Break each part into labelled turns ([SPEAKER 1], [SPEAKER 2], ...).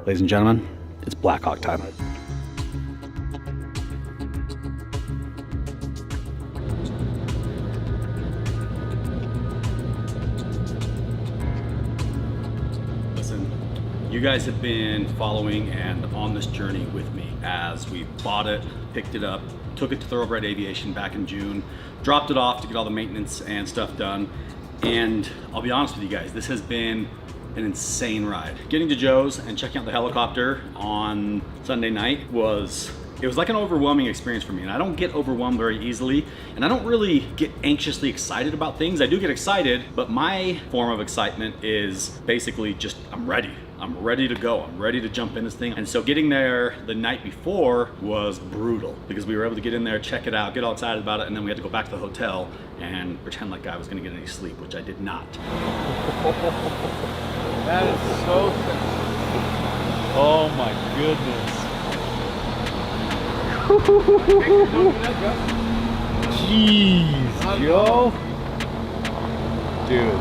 [SPEAKER 1] Ladies and gentlemen, it's BLACKHAWK time. Listen, you guys have been following and on this journey with me as we bought it, picked it up, took it to Thoroughbred Aviation back in June, dropped it off to get all the maintenance and stuff done. And I'll be honest with you guys, this has been an insane ride. Getting to Joe's and checking out the helicopter on Sunday night was like an overwhelming experience for me. And I don't get overwhelmed very easily, and I don't really get anxiously excited about things. I do get excited, but my form of excitement is basically just, I'm ready. I'm ready to go. I'm ready to jump in this thing. And so getting there the night before was brutal because we were able to get in there, check it out, get all excited about it, and then we had to go back to the hotel and pretend like I was gonna get any sleep, which I did not.
[SPEAKER 2] That is so sick. Oh my goodness. Jeez, Joe. Dude.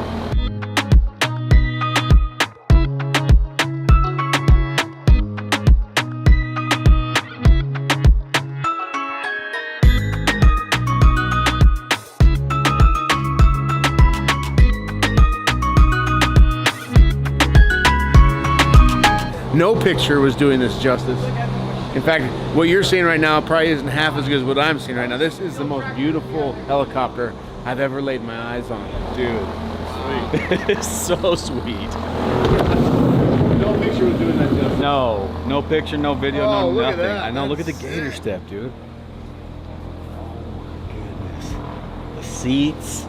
[SPEAKER 3] No picture was doing this justice. In fact, what you're seeing right now probably isn't half as good as what I'm seeing right now. This is the most beautiful helicopter I've ever laid my eyes on. Dude, sweet.
[SPEAKER 1] It's so sweet.
[SPEAKER 3] No picture was doing that justice.
[SPEAKER 1] No picture, no video, no
[SPEAKER 3] look
[SPEAKER 1] nothing.
[SPEAKER 3] at that.
[SPEAKER 1] I know, look at the
[SPEAKER 3] That's
[SPEAKER 1] gator
[SPEAKER 3] sick.
[SPEAKER 1] step, dude. Oh my goodness. The seats.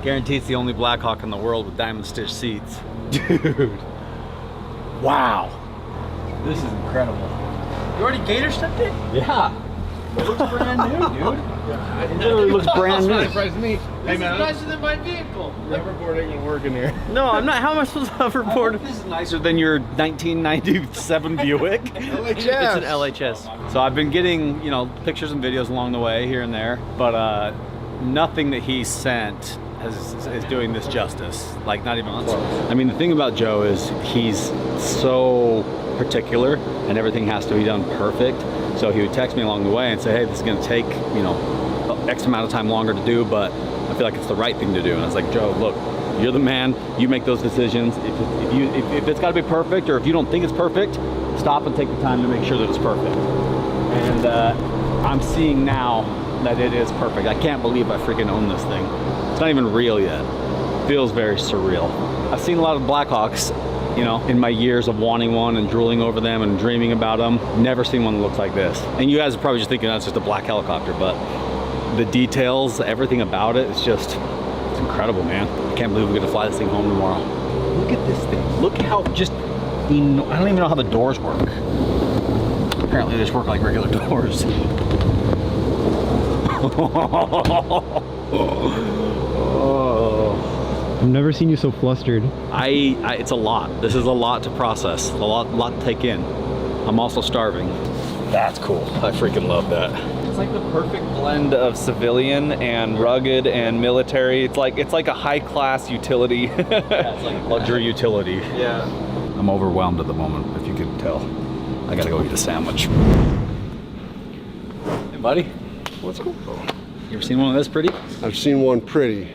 [SPEAKER 1] Guarantee it's the only BLACKHAWK in the world with diamond stitch seats. Dude. Wow. This is incredible.
[SPEAKER 2] You already gator stepped it?
[SPEAKER 1] Yeah. It looks brand new, dude. It literally looks brand new.
[SPEAKER 3] Surprised me. Hey man,
[SPEAKER 2] nicer than my vehicle.
[SPEAKER 3] hoverboard ain't gonna work in here.
[SPEAKER 1] No, I'm not. How am I supposed to hoverboard? This is nicer than your 1997 Buick.
[SPEAKER 3] LHS.
[SPEAKER 1] It's an LHS. So I've been getting, you know, pictures and videos along the way here and there, but nothing that he sent is doing this justice. Like, not even close. I mean, the thing about Joe is he's so particular and everything has to be done perfect. So he would text me along the way and say, hey, this is gonna take, you know, X amount of time longer to do, but I feel like it's the right thing to do. And I was like, Joe, look, you're the man, you make those decisions. If it's gotta be perfect, or if you don't think it's perfect, stop and take the time to make sure that it's perfect. And I'm seeing now that it is perfect. I can't believe I freaking own this thing. It's not even real yet. Feels very surreal. I've seen a lot of BLACKHAWKs, you know, in my years of wanting one and drooling over them and dreaming about them. Never seen one that looks like this. And you guys are probably just thinking that's just a black helicopter, but the details, everything about it, it's incredible, man. I can't believe we're gonna fly this thing home tomorrow. Look at this thing. Look how just, I don't even know how the doors work. Apparently they just work like regular doors.
[SPEAKER 4] I've never seen you so flustered.
[SPEAKER 1] It's a lot. This is a lot to process, a lot to take in. I'm also starving. That's cool. I freaking love that.
[SPEAKER 2] It's like the perfect blend of civilian and rugged and military. It's like a high-class utility.
[SPEAKER 1] Yeah, it's like luxury utility.
[SPEAKER 2] Yeah.
[SPEAKER 1] I'm overwhelmed at the moment, if you can tell. I gotta go eat a sandwich. Hey, buddy.
[SPEAKER 5] What's cool?
[SPEAKER 1] You ever seen one of this pretty?
[SPEAKER 5] I've seen one pretty.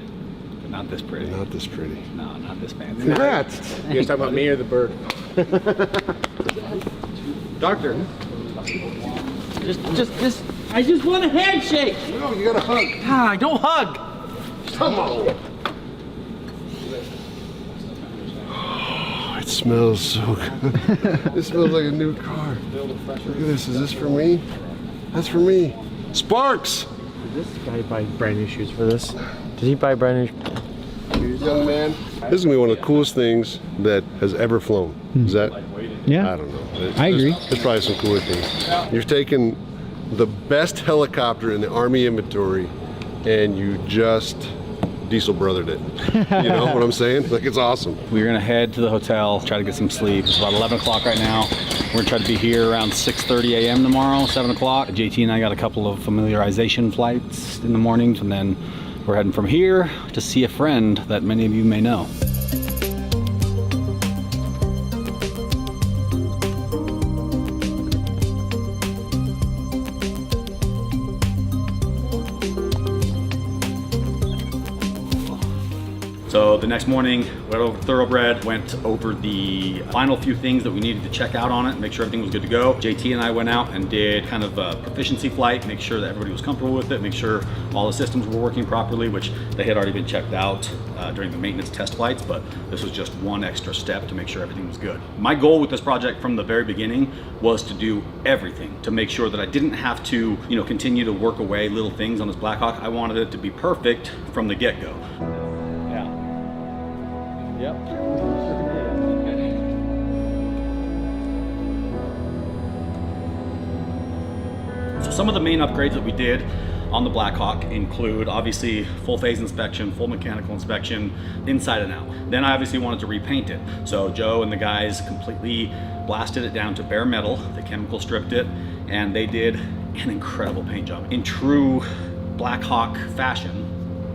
[SPEAKER 1] But not this pretty.
[SPEAKER 5] Not this pretty.
[SPEAKER 1] No, not this fancy.
[SPEAKER 5] Congrats.
[SPEAKER 3] You guys talking about me or the bird?
[SPEAKER 2] Doctor. Just, I just want a handshake.
[SPEAKER 5] No, you gotta hug.
[SPEAKER 2] Ah, don't hug.
[SPEAKER 5] Come on. Oh, it smells so good. It smells like a new car. Look at this. Is this for me? That's for me. Sparks.
[SPEAKER 3] Did this guy buy brand new shoes for this? Did he buy brand new shoes?
[SPEAKER 5] Young man. This is gonna be one of the coolest things that has ever flown. Is that?
[SPEAKER 4] Yeah.
[SPEAKER 5] I don't know.
[SPEAKER 4] I agree.
[SPEAKER 5] There's probably some cooler things. You're taking the best helicopter in the Army inventory and you just diesel brothered it. You know what I'm saying? Like, it's awesome.
[SPEAKER 1] We're gonna head to the hotel, try to get some sleep. It's about 11 o'clock right now. We're gonna try to be here around 6:30 a.m. tomorrow, 7 o'clock. JT and I got a couple of familiarization flights in the mornings, and then we're heading from here to see a friend that many of you may know. So the next morning, went over Thoroughbred, went over the final few things that we needed to check out on it, make sure everything was good to go. JT and I went out and did kind of a proficiency flight, make sure that everybody was comfortable with it, make sure all the systems were working properly, which they had already been checked out during the maintenance test flights, but this was just one extra step to make sure everything was good. My goal with this project from the very beginning was to do everything, to make sure that I didn't have to, you know, continue to work away little things on this BLACKHAWK. I wanted it to be perfect from the get-go. Yeah. Yep. So some of the main upgrades that we did on the BLACKHAWK include obviously full phase inspection, full mechanical inspection, inside and out. Then I obviously wanted to repaint it. So Joe and the guys completely blasted it down to bare metal. They chemical stripped it, and they did an incredible paint job. In true BLACKHAWK fashion,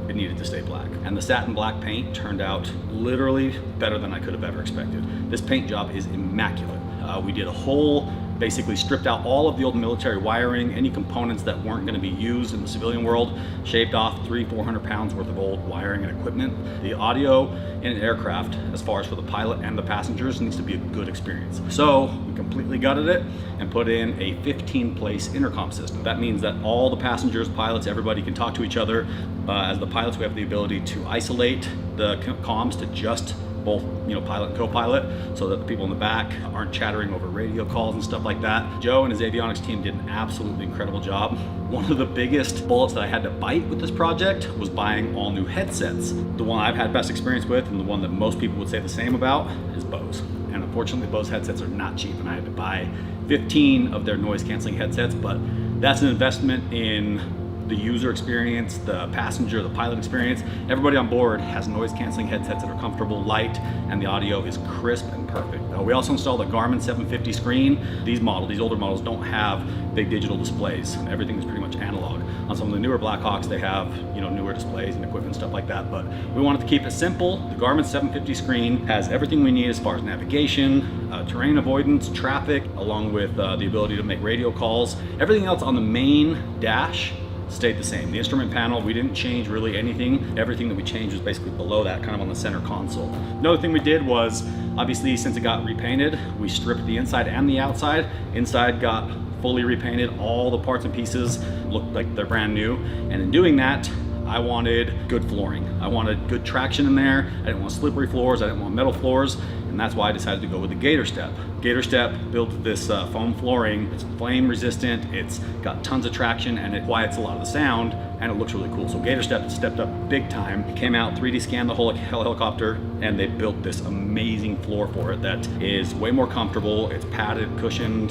[SPEAKER 1] it needed to stay black. And the satin black paint turned out literally better than I could have ever expected. This paint job is immaculate. We did a whole, basically stripped out all of the old military wiring, any components that weren't going to be used in the civilian world, shaved off 300-400 pounds worth of old wiring and equipment. The audio in an aircraft, as far as for the pilot and the passengers, needs to be a good experience. So we completely gutted it and put in a 15-place intercom system. That means that all the passengers, pilots, everybody can talk to each other. As the pilots, we have the ability to isolate the comms to just both, you know, pilot and co-pilot, so that the people in the back aren't chattering over radio calls and stuff like that. Joe and his avionics team did an absolutely incredible job. One of the biggest bullets that I had to bite with this project was buying all new headsets. The one I've had best experience with, and the one that most people would say the same about, is Bose. And unfortunately, Bose headsets are not cheap, and I had to buy 15 of their noise canceling headsets, but that's an investment in the user experience, the passenger, the pilot experience. Everybody on board has noise canceling headsets that are comfortable, light, and the audio is crisp and perfect. We also installed a Garmin 750 screen. These older models don't have big digital displays. Everything is pretty much analog. On some of the newer BLACKHAWKs, they have, you know, newer displays and equipment, stuff like that, but we wanted to keep it simple. The Garmin 750 screen has everything we need as far as navigation, terrain avoidance, traffic, along with the ability to make radio calls. Everything else on the main dash stayed the same. The instrument panel, we didn't change really anything. Everything that we changed was basically below that, kind of on the center console. Another thing we did was, obviously, since it got repainted, we stripped the inside and the outside. Inside got fully repainted. All the parts and pieces looked like they're brand new. And in doing that, I wanted good flooring. I wanted good traction in there. I didn't want slippery floors. I didn't want metal floors. And that's why I decided to go with the Gator Step. Gator Step built this foam flooring. It's flame resistant, it's got tons of traction, and it quiets a lot of the sound, and it looks really cool. So Gator Step stepped up big time. It came out, 3D scanned the whole helicopter, and they built this amazing floor for it that is way more comfortable. It's padded, cushioned,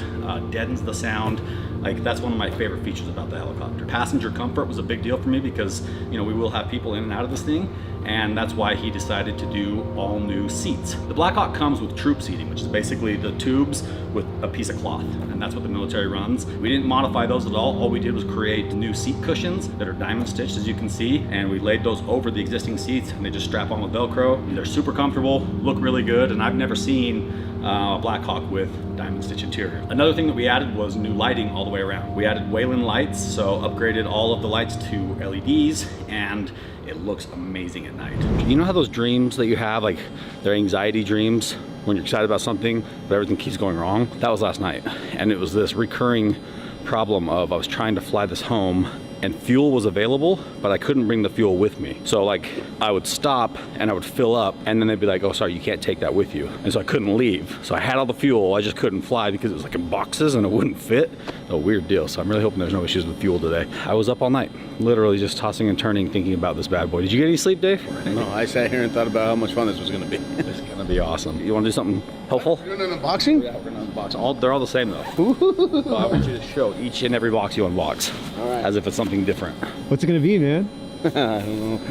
[SPEAKER 1] deadens the sound. Like, that's one of my favorite features about the helicopter. Passenger comfort was a big deal for me because, you know, we will have people in and out of this thing, and that's why he decided to do all new seats. The BLACKHAWK comes with troop seating, which is basically the tubes with a piece of cloth, and that's what the military runs. We didn't modify those at all. All we did was create new seat cushions that are diamond stitched, as you can see, and we laid those over the existing seats, and they just strap on with Velcro. They're super comfortable, look really good, and I've never seen a BLACKHAWK with diamond stitch interior. Another thing that we added was new lighting all the way around. We added Wayland lights, so upgraded all of the lights to LEDs, and it looks amazing at night. You know how those dreams that you have, like they're anxiety dreams, when you're excited about something, but everything keeps going wrong? That was last night, and it was this recurring problem of I was trying to fly this home, and fuel was available, but I couldn't bring the fuel with me. So like, I would stop and I would fill up, and then they'd be like, oh, sorry, you can't take that with you. And so I couldn't leave. So I had all the fuel, I just couldn't fly because it was like in boxes and it wouldn't fit. A weird deal. So I'm really hoping there's no issues with fuel today. I was up all night, literally just tossing and turning, thinking about this bad boy. Did you get any sleep, Dave?
[SPEAKER 3] No, I sat here and thought about how much fun this was gonna be.
[SPEAKER 1] It's gonna be awesome. You wanna do something helpful?
[SPEAKER 3] You're doing an unboxing?
[SPEAKER 1] Yeah, we're gonna unbox. They're all the same though. So I want you to show each and every box you unbox.
[SPEAKER 3] All right.
[SPEAKER 1] As if it's something different.
[SPEAKER 4] What's it gonna be, man?
[SPEAKER 3] I don't know.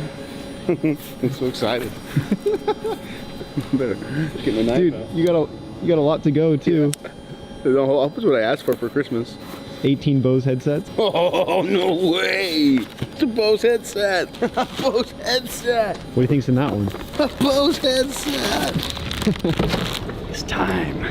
[SPEAKER 3] I'm so excited. Better get my knife
[SPEAKER 4] Dude,
[SPEAKER 3] out.
[SPEAKER 4] you got a lot to go too.
[SPEAKER 3] That's what I asked for Christmas.
[SPEAKER 4] 18 Bose headsets.
[SPEAKER 3] Oh, no way! It's a Bose headset! A Bose headset!
[SPEAKER 4] What do you think's in that one?
[SPEAKER 3] A Bose headset!
[SPEAKER 1] It's time.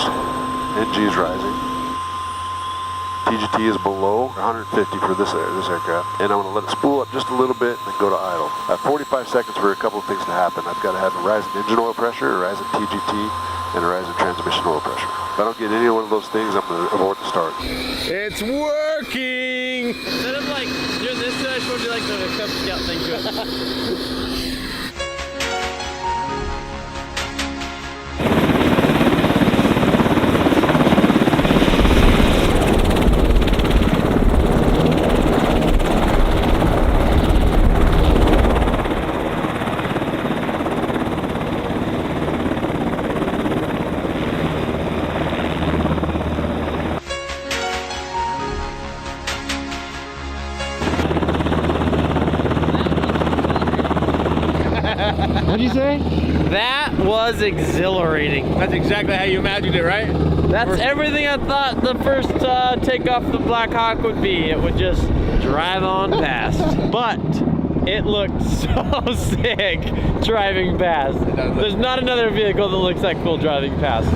[SPEAKER 5] engaged. NG is rising. TGT is below 150 for this aircraft. And I'm going to let it spool up just a little bit and then go to idle. I have 45 seconds for a couple of things to happen. I've got to have a rise in engine oil pressure, a rise in TGT, and a rise in transmission oil pressure. If I don't get any one of those things, I'm going to abort the start.
[SPEAKER 3] It's working!
[SPEAKER 1] Instead of like doing this, I showed you like the Cub Scout thing to it.
[SPEAKER 4] What'd you say?
[SPEAKER 1] That was exhilarating.
[SPEAKER 3] That's exactly how you imagined it, right?
[SPEAKER 1] That's everything I thought the first takeoff of the BLACKHAWK would be. It would just drive on past. But it looked so sick driving past. There's not another vehicle that looks that cool driving past.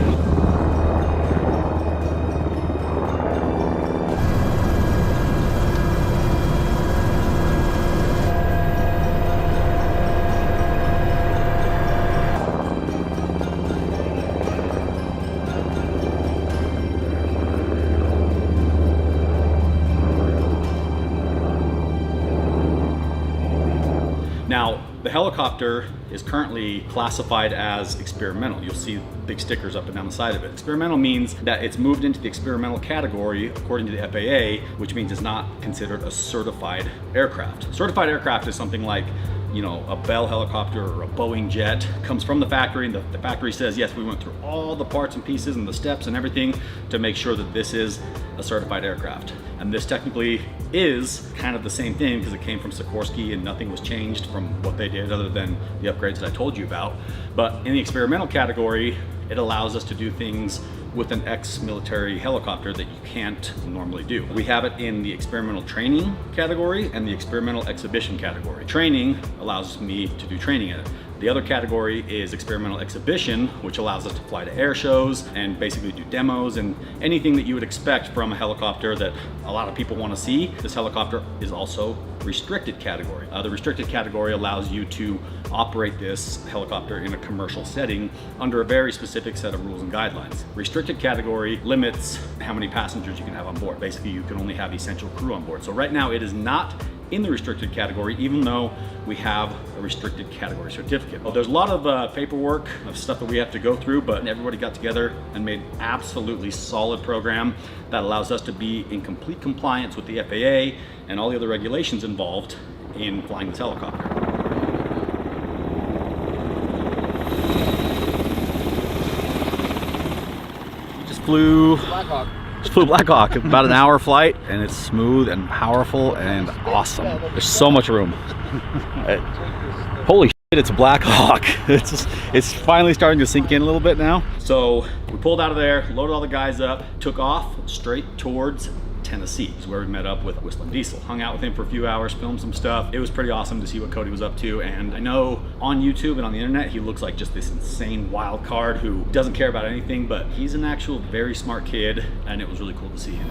[SPEAKER 1] Now, the helicopter is currently classified as experimental. You'll see big stickers up and down the side of it. Experimental means that it's moved into the experimental category according to the FAA, which means it's not considered a certified aircraft. Certified aircraft is something like, you know, a Bell helicopter or a Boeing jet. Comes from the factory, and the factory says, yes, we went through all the parts and pieces and the steps and everything to make sure that this is a certified aircraft. And this technically is kind of the same thing because it came from Sikorsky and nothing was changed from what they did other than the upgrades that I told you about. But in the experimental category, it allows us to do things with an ex-military helicopter that you can't normally do. We have it in the experimental training category and the experimental exhibition category. Training allows me to do training in it. The other category is experimental exhibition, which allows us to fly to air shows and basically do demos and anything that you would expect from a helicopter that a lot of people want to see. This helicopter is also restricted category. The restricted category allows you to operate this helicopter in a commercial setting under a very specific set of rules and guidelines. Restricted category limits how many passengers you can have on board. Basically, you can only have essential crew on board. So right now it is not in the restricted category, even though we have a restricted category certificate. Well, there's a lot of paperwork of stuff that we have to go through, but everybody got together and made an absolutely solid program that allows us to be in complete compliance with the FAA and all the other regulations involved in flying this helicopter. Just flew BLACKHAWK. Just flew BLACKHAWK. About an hour flight, and it's smooth and powerful and awesome. There's so much room. Holy shit, it's a BLACKHAWK. It's finally starting to sink in a little bit now. So we pulled out of there, loaded all the guys up, took off straight towards Tennessee, is where we met up with Whistling Diesel. Hung out with him for a few hours, filmed some stuff. It was pretty awesome to see what Cody was up to, and I know on YouTube and on the internet he looks like just this insane wild card who doesn't care about anything, but he's an actual very smart kid, and it was really cool to see him.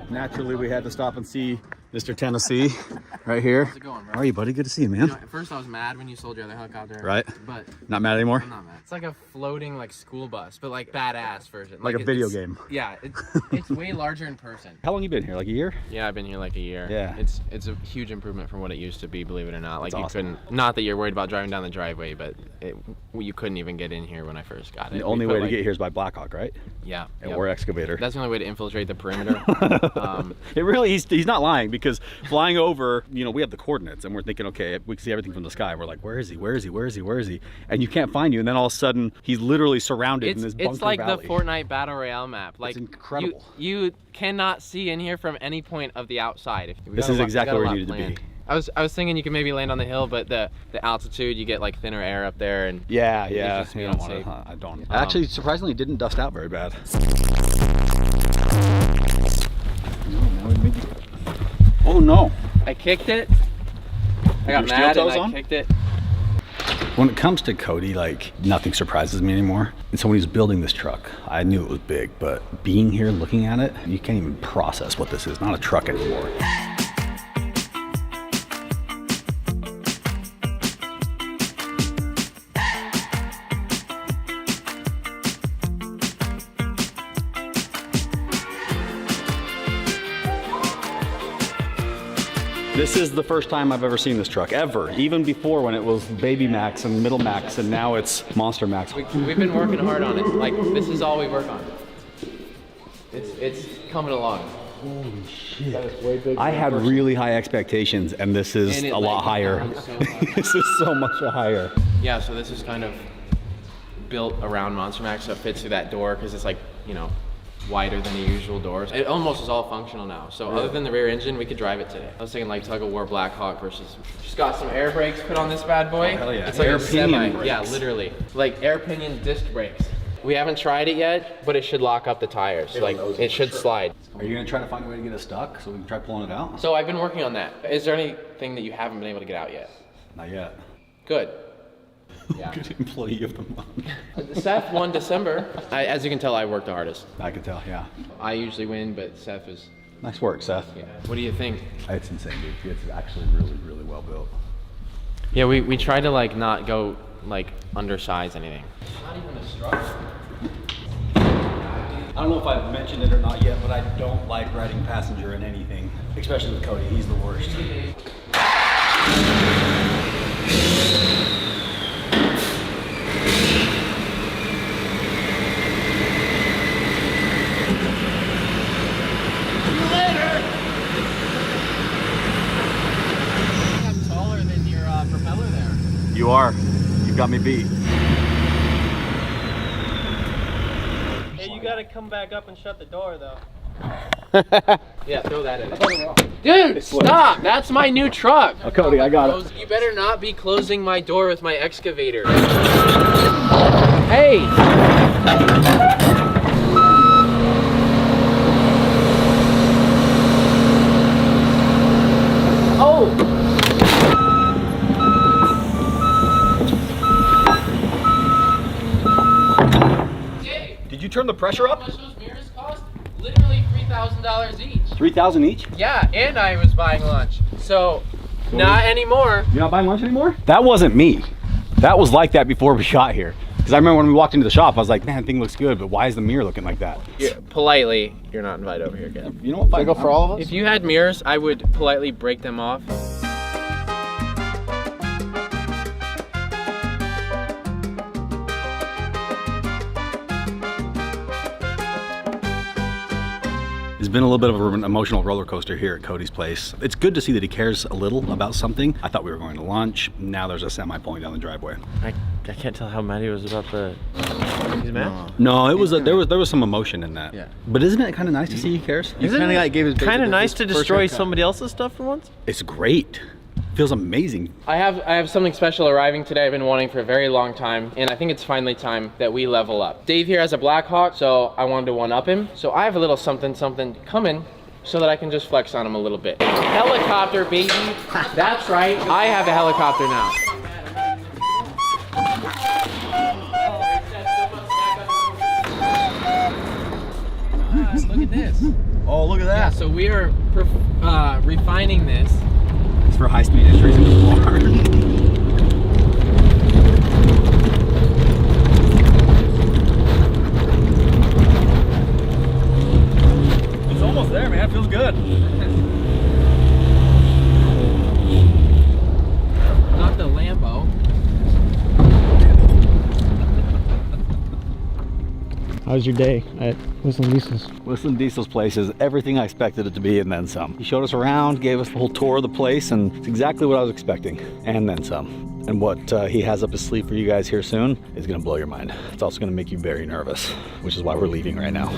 [SPEAKER 1] Naturally, we had to stop and see Mr. Tennessee, right here.
[SPEAKER 6] How's it going, bro?
[SPEAKER 1] How are you, buddy? Good to see you, man.
[SPEAKER 6] You know, at first I was mad when you sold your other helicopter.
[SPEAKER 1] Right.
[SPEAKER 6] But
[SPEAKER 1] Not mad anymore?
[SPEAKER 6] I'm not mad. It's like a floating like school bus, but like badass version.
[SPEAKER 1] Like a video game.
[SPEAKER 6] Yeah, it's way larger in person.
[SPEAKER 1] How long you been here? Like a year?
[SPEAKER 6] Yeah, I've been here like a year.
[SPEAKER 1] Yeah.
[SPEAKER 6] It's a huge improvement from what it used to be, believe it or not. Like
[SPEAKER 1] That's
[SPEAKER 6] you
[SPEAKER 1] awesome.
[SPEAKER 6] couldn't, not that you're worried about driving down the driveway, but you couldn't even get in here when I first got it.
[SPEAKER 1] The only way to get here is by BLACKHAWK, right?
[SPEAKER 6] Yeah.
[SPEAKER 1] Or excavator.
[SPEAKER 6] That's the only way to infiltrate the perimeter.
[SPEAKER 1] It really, he's not lying, because flying over, you know, we have the coordinates and we're thinking, okay, we can see everything from the sky. We're like, where is he? Where is he? Where is he? Where is he? And you can't find you. And then all of a sudden, he's literally surrounded in this bunker
[SPEAKER 6] It's like
[SPEAKER 1] valley.
[SPEAKER 6] the Fortnite Battle Royale map. Like,
[SPEAKER 1] It's incredible.
[SPEAKER 6] You cannot see in here from any point of the outside.
[SPEAKER 1] This is exactly where you needed to be.
[SPEAKER 6] I was thinking you could maybe land on the hill, but the altitude, you get like thinner air up there, and
[SPEAKER 1] Yeah.
[SPEAKER 6] just
[SPEAKER 1] You
[SPEAKER 6] be
[SPEAKER 1] don't wanna,
[SPEAKER 6] unsafe.
[SPEAKER 1] I don't. Actually, surprisingly, didn't dust out very bad. Oh no.
[SPEAKER 6] I kicked it. I got
[SPEAKER 1] Your steel
[SPEAKER 6] mad and
[SPEAKER 1] toes
[SPEAKER 6] I
[SPEAKER 1] on?
[SPEAKER 6] kicked it.
[SPEAKER 1] When it comes to Cody, like, nothing surprises me anymore. And so when he was building this truck, I knew it was big, but being here looking at it, you can't even process what this is. Not a truck anymore. This is the first time I've ever seen this truck, ever. Even before, when it was Baby Max and Middle Max, and now it's Monster Max.
[SPEAKER 6] We've been working hard on it. Like, this is all we work on. It's coming along.
[SPEAKER 1] Holy shit. I had really high expectations, and this is a lot higher. This is so much higher.
[SPEAKER 6] Yeah, so this is kind of built around Monster Max, so it fits through that door because it's like, you know, wider than the usual doors. It almost is all functional now. So other than the rear engine, we could drive it today. I was thinking like tug of war BLACKHAWK versus. Just got some air brakes put on this bad boy.
[SPEAKER 1] Oh, hell yeah.
[SPEAKER 6] It's like
[SPEAKER 1] Air
[SPEAKER 6] a
[SPEAKER 1] pinion
[SPEAKER 6] semi.
[SPEAKER 1] brakes.
[SPEAKER 6] Yeah, literally. Like air pinion disc brakes. We haven't tried it yet, but it should lock up the tires. Like it should slide.
[SPEAKER 1] Are you gonna try to find a way to get it stuck so we can try pulling it out?
[SPEAKER 6] So I've been working on that. Is there anything that you haven't been able to get out yet?
[SPEAKER 1] Not yet.
[SPEAKER 6] Good. Yeah.
[SPEAKER 1] Good employee of the month.
[SPEAKER 6] Seth won December. As you can tell, I worked the hardest.
[SPEAKER 1] I can tell, yeah.
[SPEAKER 6] I usually win, but Seth was.
[SPEAKER 1] Nice work, Seth.
[SPEAKER 6] Yeah. What do you think?
[SPEAKER 1] It's insane, dude. It's actually really, really well built.
[SPEAKER 6] Yeah, we try to like not go like undersize anything. Not even a struggle.
[SPEAKER 1] I don't know if I've mentioned it or not yet, but I don't like riding passenger in anything, especially with Cody. He's the worst.
[SPEAKER 6] I'm taller than your propeller there.
[SPEAKER 1] You are. You got me beat.
[SPEAKER 7] Hey, you gotta come back up and shut the door though.
[SPEAKER 6] Yeah, throw that in. Dude, stop! That's my new truck.
[SPEAKER 1] Oh, Cody, I got it.
[SPEAKER 6] You better not be closing my door with my excavator. Hey! Oh!
[SPEAKER 1] Did you turn the pressure up?
[SPEAKER 6] How much those mirrors cost? Literally $3,000 each.
[SPEAKER 1] 3,000 each?
[SPEAKER 6] Yeah, and I was buying lunch. So, not anymore.
[SPEAKER 1] You're not buying lunch anymore? That wasn't me. That was like that before we got here. Because I remember when we walked into the shop, I was like, man, the thing looks good, but why is the mirror looking like that?
[SPEAKER 6] Politely, you're not invited over here again.
[SPEAKER 1] You know what?
[SPEAKER 3] Should I go for all of us?
[SPEAKER 6] If you had mirrors, I would politely break them off.
[SPEAKER 1] It's been a little bit of an emotional roller coaster here at Cody's place. It's good to see that he cares a little about something. I thought we were going to lunch. Now there's a semi pulling down the driveway.
[SPEAKER 7] I can't tell how mad he was about the. He's mad?
[SPEAKER 1] No, it was there was some emotion in that.
[SPEAKER 7] Yeah.
[SPEAKER 1] But isn't it kind of nice to see he cares?
[SPEAKER 7] Isn't it kind of nice to
[SPEAKER 3] first
[SPEAKER 7] destroy
[SPEAKER 3] haircut.
[SPEAKER 7] somebody else's stuff for once?
[SPEAKER 1] It's great. Feels amazing.
[SPEAKER 6] I have something special arriving today I've been wanting for a very long time, and I think it's finally time that we level up. Dave here has a BLACKHAWK, so I wanted to one-up him. So I have a little something coming so that I can just flex on him a little bit. Helicopter, baby. That's right. I have a helicopter now. Look at this.
[SPEAKER 1] Oh, look at
[SPEAKER 6] Yeah,
[SPEAKER 1] that.
[SPEAKER 6] so we are refining this.
[SPEAKER 1] It's for high-speed entries into the water. It's almost there, man. It feels good.
[SPEAKER 6] Not the Lambo.
[SPEAKER 4] How's your day at Whistling Diesel's?
[SPEAKER 1] Whistling Diesel's place is everything I expected it to be and then some. He showed us around, gave us the whole tour of the place, and it's exactly what I was expecting, and then some. And what he has up his sleeve for you guys here soon is gonna blow your mind. It's also gonna make you very nervous, which is why we're leaving right now.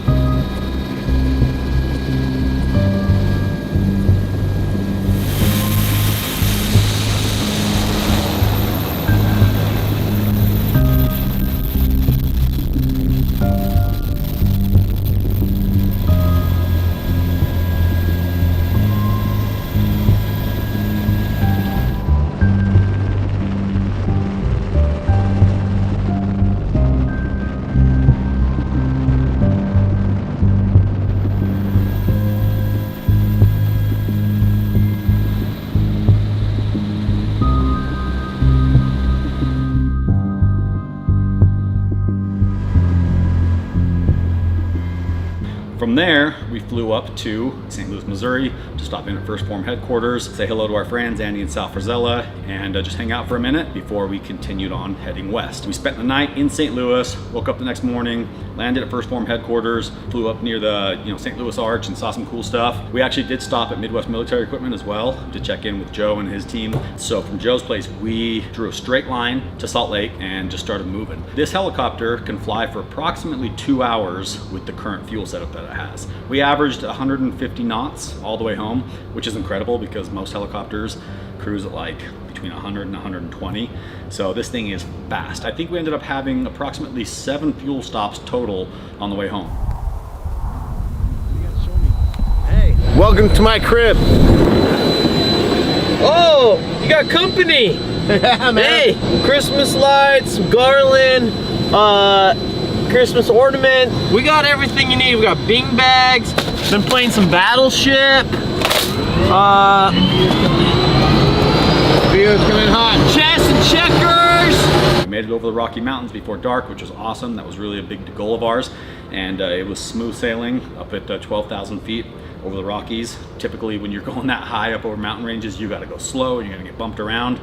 [SPEAKER 1] From there, we flew up to St. Louis, Missouri to stop in at First Form headquarters, say hello to our friends, Andy and Sal Frizella, and just hang out for a minute before we continued on heading west. We spent the night in St. Louis, woke up the next morning, landed at First Form headquarters, flew up near the St. Louis Arch and saw some cool stuff. We actually did stop at Midwest Military Equipment as well to check in with Joe and his team. So from Joe's place, we drew a straight line to Salt Lake and just started moving. This helicopter can fly for approximately 2 hours with the current fuel setup that it has. We averaged 150 knots all the way home, which is incredible because most helicopters cruise at like between 100 and 120. So this thing is fast. I think we ended up having approximately 7 fuel stops total on the way home.
[SPEAKER 3] Hey, welcome to my crib.
[SPEAKER 6] Oh, you got company.
[SPEAKER 3] Yeah, man.
[SPEAKER 6] Hey, Christmas lights, garland, Christmas ornament. We got everything you need. We got bing bags. Been playing some Battleship.
[SPEAKER 3] Video's coming hot.
[SPEAKER 6] Chess and checkers.
[SPEAKER 1] We made it over the Rocky Mountains before dark, which was awesome. That was really a big goal of ours. And it was smooth sailing up at 12,000 feet over the Rockies. Typically when you're going that high up over mountain ranges, you gotta go slow and you're gonna get bumped around.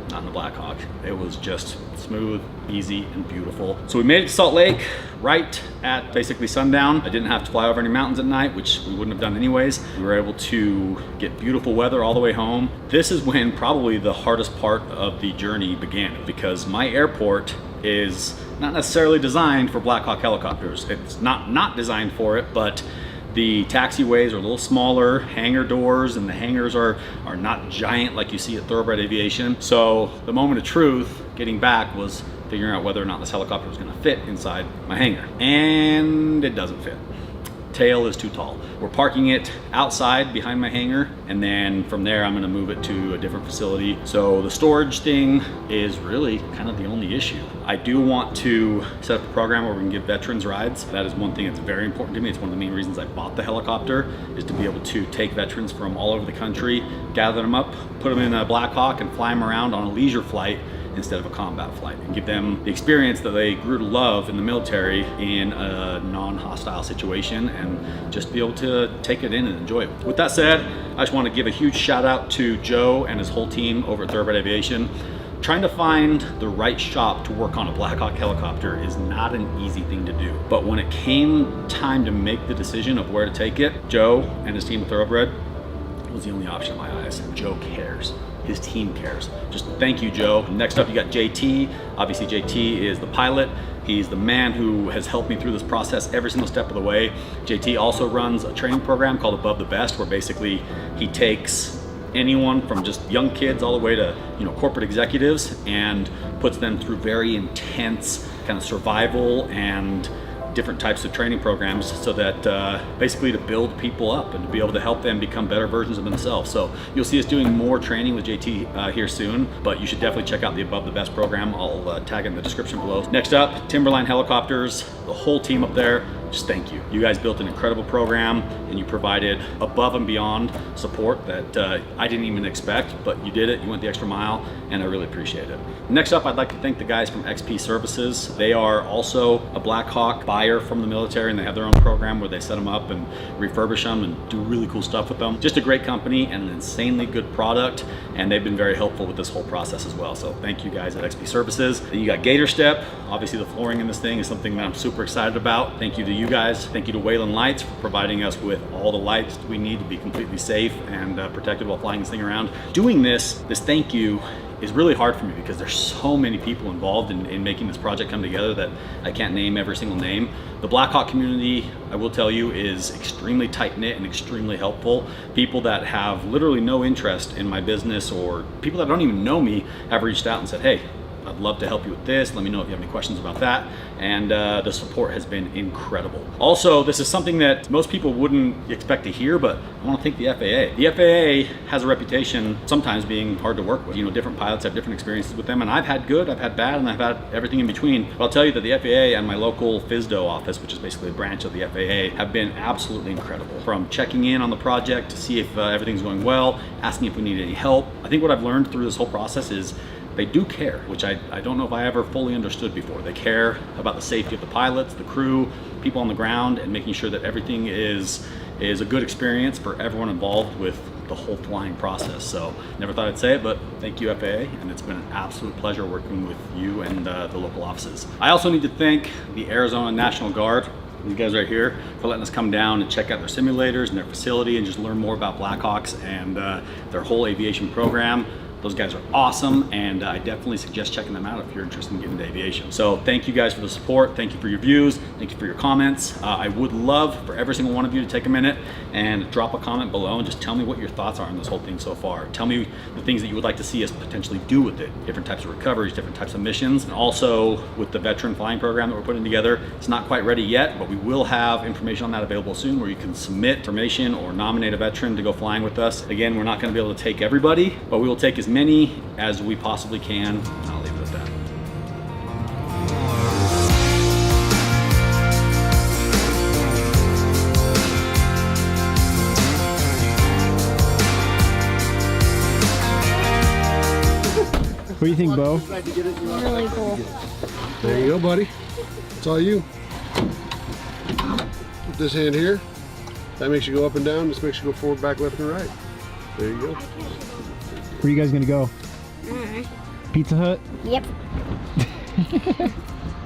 [SPEAKER 1] Not in the BLACKHAWK. It was just smooth, easy, and beautiful. So we made it to Salt Lake right at basically sundown. I didn't have to fly over any mountains at night, which we wouldn't have done anyways. We were able to get beautiful weather all the way home. This is when probably the hardest part of the journey began, because my airport is not necessarily designed for BLACKHAWK helicopters. It's not designed for it, but the taxiways are a little smaller, hangar doors, and the hangars are not giant like you see at Thoroughbred Aviation. So the moment of truth, getting back, was figuring out whether or not this helicopter was gonna fit inside my hangar. And it doesn't fit. Tail is too tall. We're parking it outside behind my hangar, and then from there I'm gonna move it to a different facility. So the storage thing is really kind of the only issue. I do want to set up a program where we can give veterans rides. That is one thing that's very important to me. It's one of the main reasons I bought the helicopter, is to be able to take veterans from all over the country, gather them up, put them in a BLACKHAWK, and fly them around on a leisure flight instead of a combat flight, and give them the experience that they grew to love in the military in a non-hostile situation, and just be able to take it in and enjoy it. With that said, I just want to give a huge shout out to Joe and his whole team over at Thoroughbred Aviation. Trying to find the right shop to work on a BLACKHAWK helicopter is not an easy thing to do. But when it came time to make the decision of where to take it, Joe and his team at Thoroughbred was the only option in my eyes. Joe cares. His team cares. Just thank you, Joe. Next up, you got JT. Obviously, JT is the pilot. He's the man who has helped me through this process every single step of the way. JT also runs a training program called Above the Best, where basically he takes anyone from just young kids all the way to corporate executives and puts them through very intense kind of survival and different types of training programs so that basically to build people up and to be able to help them become better versions of themselves. So you'll see us doing more training with JT here soon, but you should definitely check out the Above the Best program. I'll tag it in the description below. Next up, Timberline Helicopters, the whole team up there, just thank you. You guys built an incredible program and you provided above and beyond support that I didn't even expect, but you did it, you went the extra mile, and I really appreciate it. Next up, I'd like to thank the guys from XP Services. They are also a BLACKHAWK buyer from the military, and they have their own program where they set them up and refurbish them and do really cool stuff with them. Just a great company and an insanely good product, and they've been very helpful with this whole process as well. So thank you guys at XP Services. Then you got Gator Step. Obviously the flooring in this thing is something that I'm super excited about. Thank you to you guys. Thank you to Wayland Lights for providing us with all the lights we need to be completely safe and protected while flying this thing around. Doing this thank you is really hard for me because there's so many people involved in making this project come together that I can't name every single name. The BLACKHAWK community, I will tell you, is extremely tight-knit and extremely helpful. People that have literally no interest in my business or people that don't even know me have reached out and said, hey, I'd love to help you with this. Let me know if you have any questions about that. And the support has been incredible. Also, this is something that most people wouldn't expect to hear, but I want to thank the FAA. The FAA has a reputation sometimes being hard to work with. You know, different pilots have different experiences with them, and I've had good, I've had bad, and I've had everything in between. But I'll tell you that the FAA and my local FSDO office, which is basically a branch of the FAA, have been absolutely incredible. From checking in on the project to see if everything's going well, asking if we need any help. I think what I've learned through this whole process is they do care, which I don't know if I ever fully understood before. They care about the safety of the pilots, the crew, people on the ground, and making sure that everything is a good experience for everyone involved with the whole flying process. So never thought I'd say it, but thank you, FAA, and it's been an absolute pleasure working with you and the local offices. I also need to thank the Arizona National Guard, these guys right here, for letting us come down and check out their simulators and their facility and just learn more about BLACKHAWKs and their whole aviation program. Those guys are awesome, and I definitely suggest checking them out if you're interested in getting into aviation. So thank you guys for the support. Thank you for your views. Thank you for your comments. I would love for every single one of you to take a minute and drop a comment below and just tell me what your thoughts are on this whole thing so far. Tell me the things that you would like to see us potentially do with it. Different types of recoveries, different types of missions, and also with the veteran flying program that we're putting together. It's not quite ready yet, but we will have information on that available soon where you can submit information or nominate a veteran to go flying with us. Again, we're not gonna be able to take everybody, but we will take as many as we possibly can. I'll leave it at that.
[SPEAKER 4] What do you think, Bo?
[SPEAKER 8] Really cool.
[SPEAKER 9] There you go, buddy. It's all you. Put this hand here. That makes you go up and down. This makes you go forward, back, left, and right. There you go.
[SPEAKER 4] Where are you guys gonna go? Pizza Hut?
[SPEAKER 8] Yep.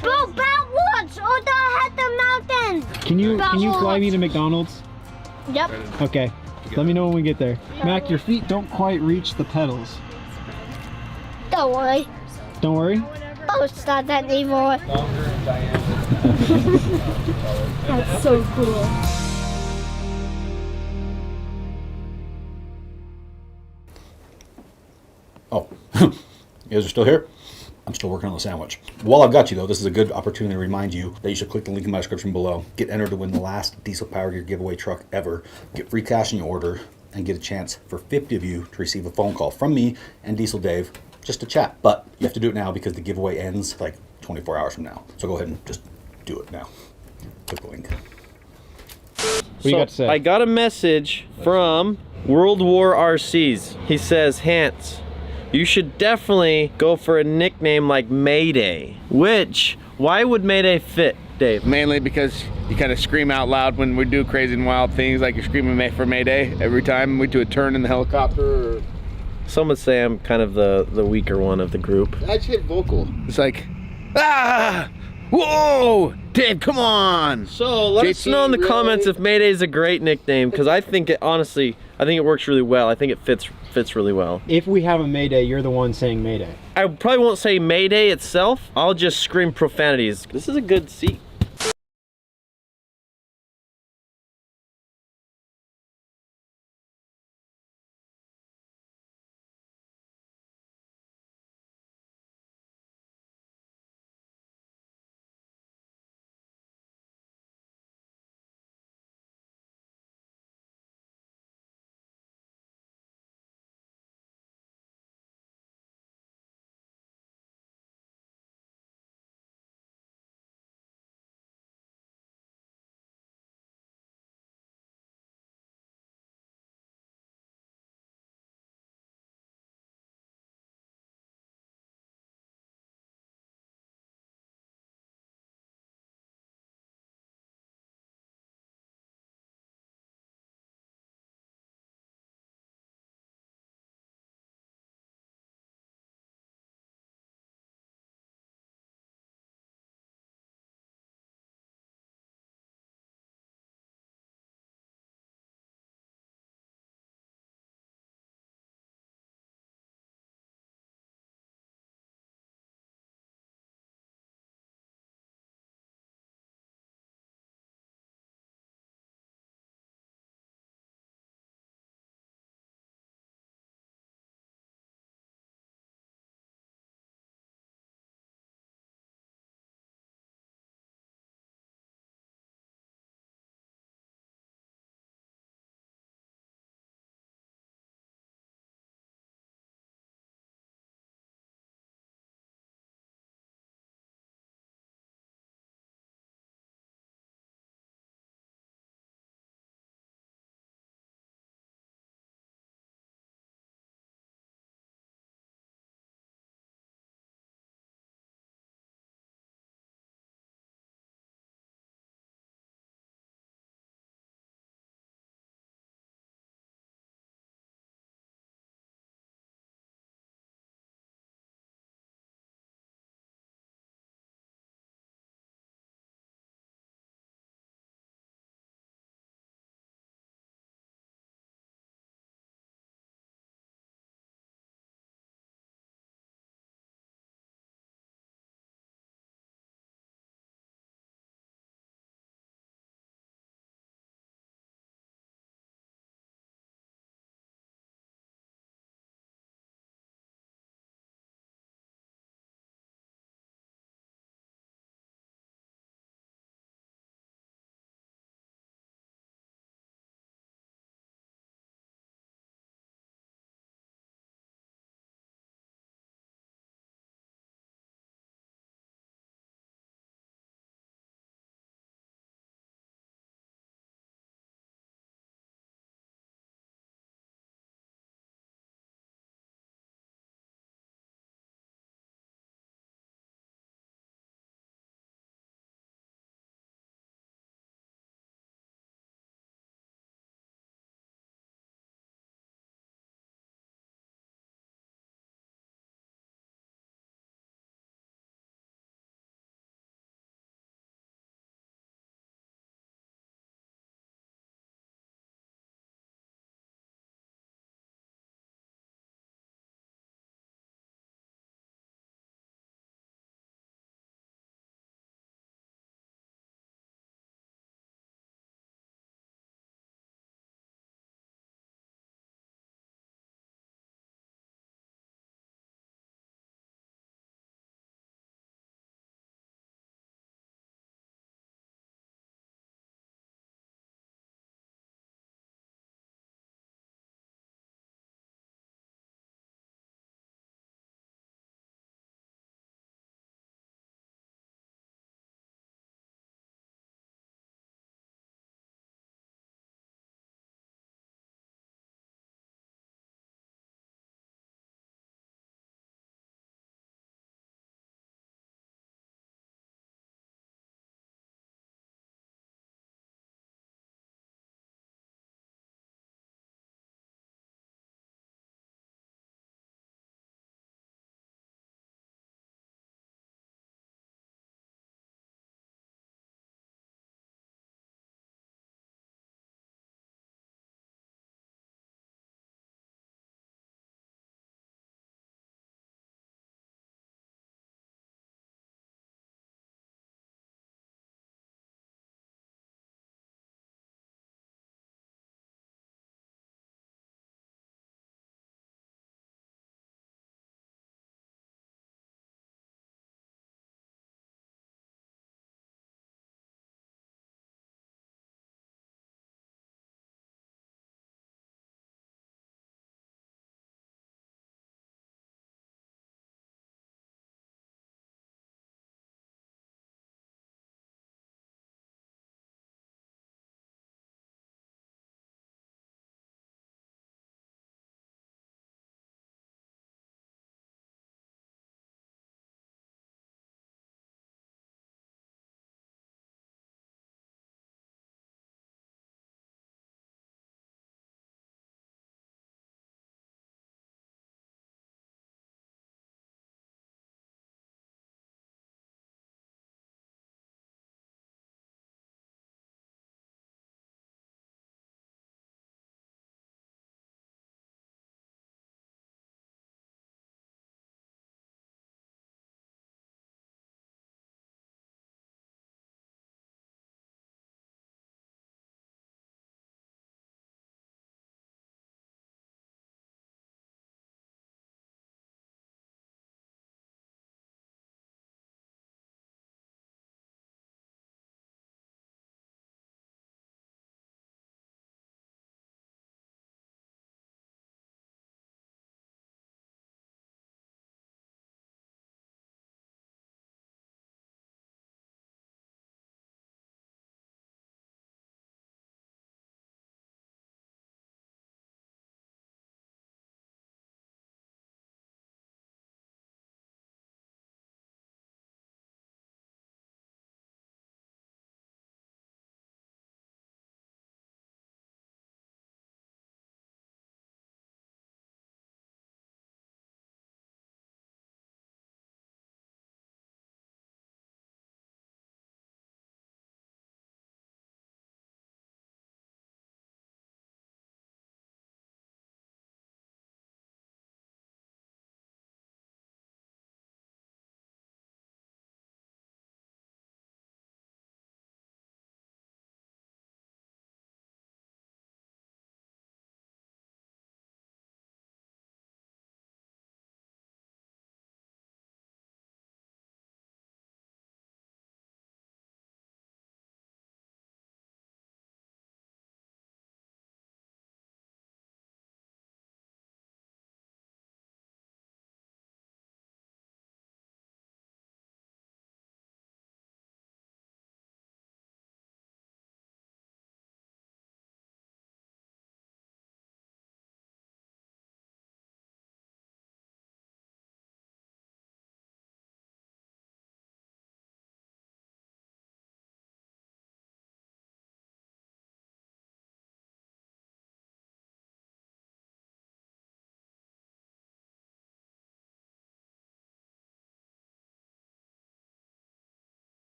[SPEAKER 8] Bro, backwoods! Oh, the head the mountain!
[SPEAKER 4] Can you fly me to McDonald's?
[SPEAKER 8] Yep.
[SPEAKER 4] Okay. Let me know when we get there. Mac, your feet don't quite reach the pedals.
[SPEAKER 8] Don't worry.
[SPEAKER 4] Don't worry.
[SPEAKER 8] Oh, it's not that anymore. That's so cool.
[SPEAKER 10] Oh, you guys are still here? I'm still working on the sandwich. While I've got you though, this is a good opportunity to remind you that you should click the link in my description below. Get entered to win the last diesel powered gear giveaway truck ever. Get free cash in your order and get a chance for 50 of you to receive a phone call from me and Diesel Dave just to chat. But you have to do it now because the giveaway ends like 24 hours from now. So go ahead and just do it now. Click the link.
[SPEAKER 4] What do you got to say?
[SPEAKER 6] I got a message from World War RCs. He says, Hans, you should definitely go for a nickname like Mayday. Why would Mayday fit, Dave?
[SPEAKER 3] Mainly because you kind of scream out loud when we do crazy and wild things, like you're screaming for Mayday every time we do a turn in the helicopter. Or...
[SPEAKER 6] Some would say I'm kind of the weaker one of the group.
[SPEAKER 3] I'd say vocal. It's like, ah, whoa, Dave, come on.
[SPEAKER 6] So let us know in the comments if Mayday is a great nickname, because I think it, honestly, I think it works really well. I think it fits really well.
[SPEAKER 4] If we have a Mayday, you're the one saying Mayday.
[SPEAKER 6] I probably won't say Mayday itself. I'll just scream profanities. This is a good seat.